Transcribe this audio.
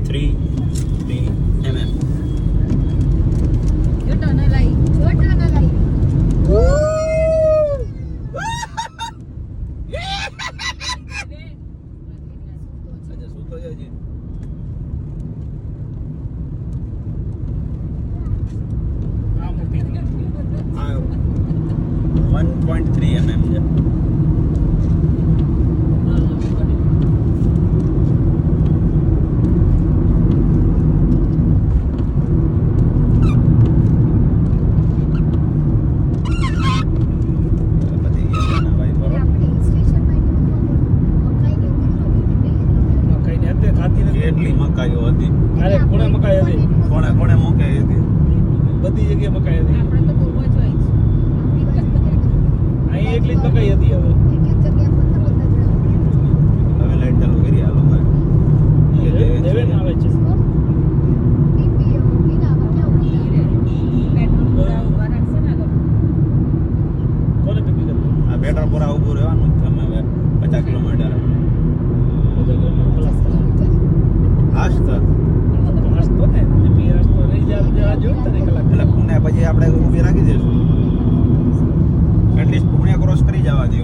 mm. Your tunnel light. Your tunnel light. આજે સૂતો જ હજી. આ 1.3 mm છે. કેટલી મકાઈઓ હતી. કોણે મકાઈ હતી? કોણે કોણે મકાઈ હતી? બધી જગ્યાએ મકાઈ હતી. આપણે તો બહુ જ હોય છે. અહીં એકલી જ મકાઈ હતી હવે. હવે લાઈટ ચાલુ કરી આ લોકો. દેવેન આવે છે. કોને પીપી કરવું? આ પેટ્રોલપુરા ઊભું રહેવાનું જ છે અમે હવે 50 કિલોમીટર. હાશ તો હસતો ને પી હસતો રહી જાય જો તને કલાક એટલે પુણે પછી આપણે ઊભી રાખી દઈશું. એટલીસ્ટ પુણે ક્રોસ કરી જવા દો.